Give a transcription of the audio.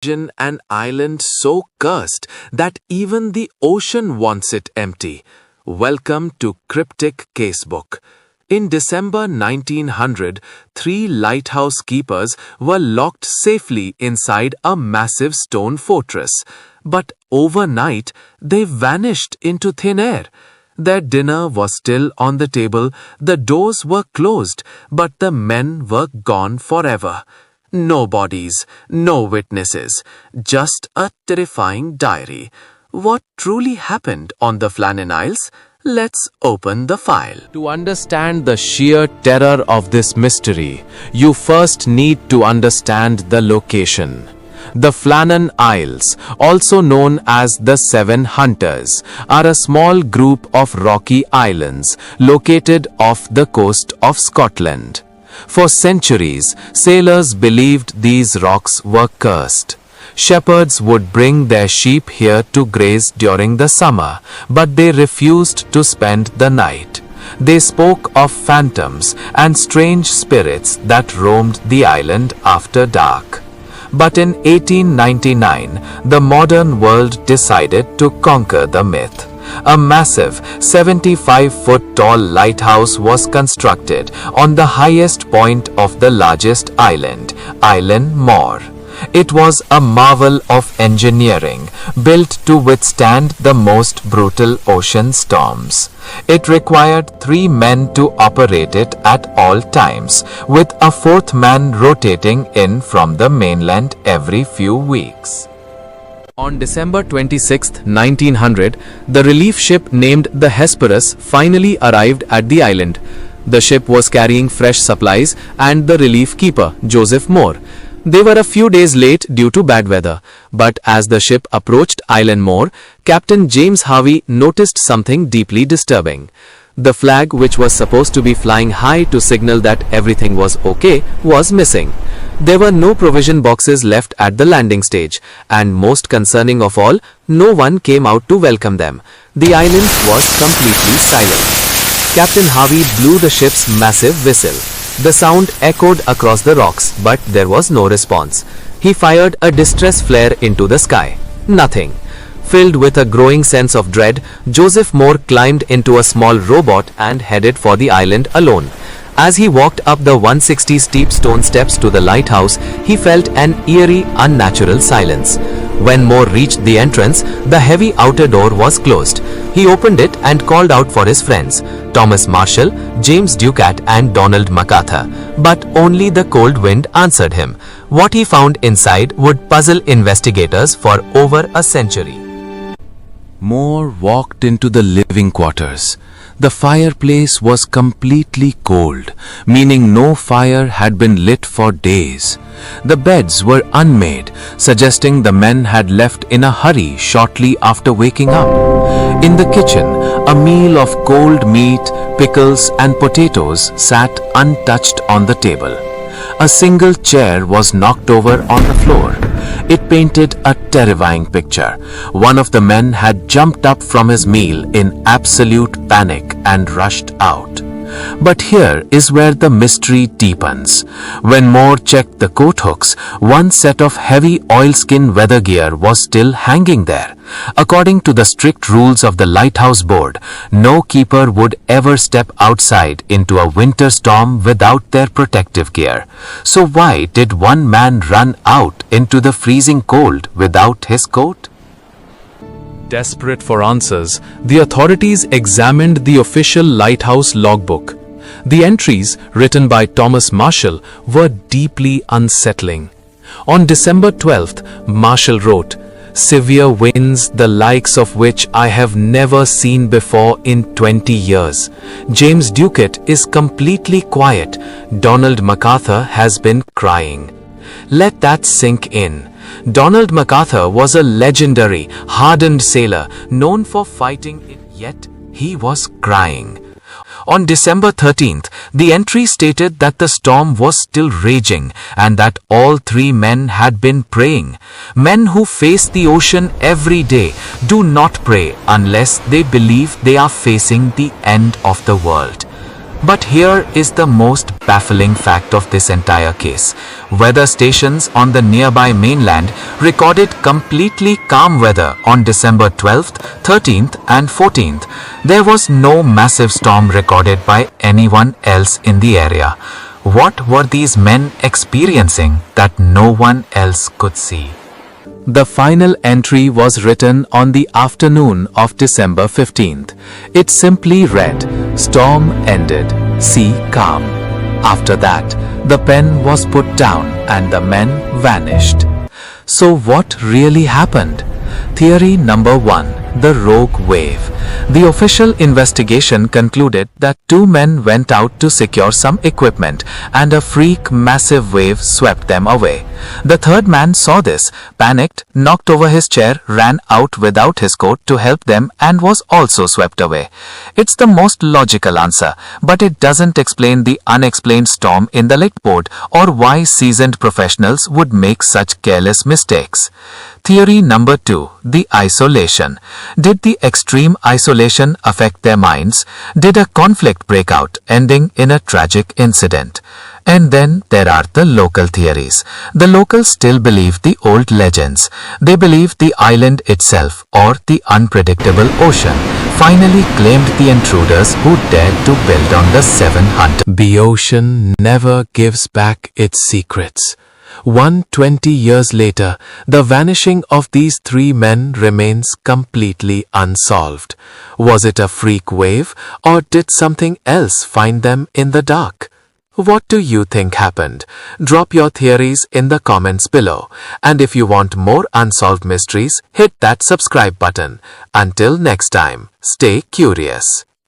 Imagine an island so cursed that even the ocean wants it empty. Welcome to Cryptic Casebook. In December 1900, 3 lighthouse keepers were locked safely inside a massive stone fortress. But overnight, they vanished into thin air. Their dinner was still on the table, the doors were closed, but the men were gone forever. No bodies, no witnesses, just a terrifying diary. What truly happened on the Flannan Isles? Let's open the file. To understand the sheer terror of this mystery, you first need to understand the location. The Flannan Isles, also known as the Seven Hunters, are a small group of rocky islands located off the coast of Scotland. For centuries, sailors believed these rocks were cursed. Shepherds would bring their sheep here to graze during the summer, but they refused to spend the night. They spoke of phantoms and strange spirits that roamed the island after dark. But in 1899, the modern world decided to conquer the myth. A massive 75-foot-tall lighthouse was constructed on the highest point of the largest island, Island More. It was a marvel of engineering, built to withstand the most brutal ocean storms. It required 3 men to operate it at all times, with a 4th man rotating in from the mainland every few weeks. On December 26, 1900, the relief ship named the Hesperus finally arrived at the island. The ship was carrying fresh supplies and the relief keeper, Joseph Moore. They were a few days late due to bad weather, but as the ship approached Island More, Captain James Harvey noticed something deeply disturbing. The flag, which was supposed to be flying high to signal that everything was okay, was missing. There were no provision boxes left at the landing stage, and most concerning of all, no one came out to welcome them. The island was completely silent. Captain Harvey blew the ship's massive whistle. The sound echoed across the rocks, but there was no response. He fired a distress flare into the sky. Nothing. Filled with a growing sense of dread, Joseph Moore climbed into a small rowboat and headed for the island alone. As he walked up the 160 steep stone steps to the lighthouse, he felt an eerie, unnatural silence. When Moore reached the entrance, the heavy outer door was closed. He opened it and called out for his friends, Thomas Marshall, James Ducat and Donald MacArthur. But only the cold wind answered him. What he found inside would puzzle investigators for over a century. Moore walked into the living quarters. The fireplace was completely cold, meaning no fire had been lit for days. The beds were unmade, suggesting the men had left in a hurry shortly after waking up. In the kitchen, a meal of cold meat, pickles and potatoes sat untouched on the table. A single chair was knocked over on the floor. It painted a terrifying picture. One of the men had jumped up from his meal in absolute panic and rushed out. But here is where the mystery deepens. When Moore checked the coat hooks, one set of heavy oilskin weather gear was still hanging there. According to the strict rules of the Lighthouse Board, no keeper would ever step outside into a winter storm without their protective gear. So why did one man run out into the freezing cold without his coat? Desperate for answers, the authorities examined the official lighthouse logbook. The entries, written by Thomas Marshall, were deeply unsettling. On December 12th, Marshall wrote, "Severe winds, the likes of which I have never seen before in 20 years. James Ducat is completely quiet. Donald MacArthur has been crying." Let that sink in. Donald MacArthur was a legendary, hardened sailor known for fighting it, yet he was crying. On December 13th, the entry stated that the storm was still raging and that all 3 men had been praying. Men who face the ocean every day do not pray unless they believe they are facing the end of the world. But here is the most baffling fact of this entire case. Weather stations on the nearby mainland recorded completely calm weather on December 12th, 13th and 14th. There was no massive storm recorded by anyone else in the area. What were these men experiencing that no one else could see? The final entry was written on the afternoon of December 15th. It simply read, "Storm ended, sea calm." After that, the pen was put down and the men vanished. So what really happened? Theory number 1. The rogue wave. The official investigation concluded that 2 men went out to secure some equipment and a freak massive wave swept them away. The third man saw this, panicked, knocked over his chair, ran out without his coat to help them and was also swept away. It's the most logical answer, but it doesn't explain the unexplained storm in the light or why seasoned professionals would make such careless mistakes. Theory number 2. The isolation. Did the extreme isolation affect their minds? Did a conflict break out, ending in a tragic incident? And then there are the local theories. The locals still believe the old legends. They believe the island itself, or the unpredictable ocean, finally claimed the intruders who dared to build on the 700. The ocean never gives back its secrets. 120 years later, the vanishing of these 3 men remains completely unsolved. Was it a freak wave, or did something else find them in the dark? What do you think happened? Drop your theories in the comments below. And if you want more unsolved mysteries, hit that subscribe button. Until next time, stay curious.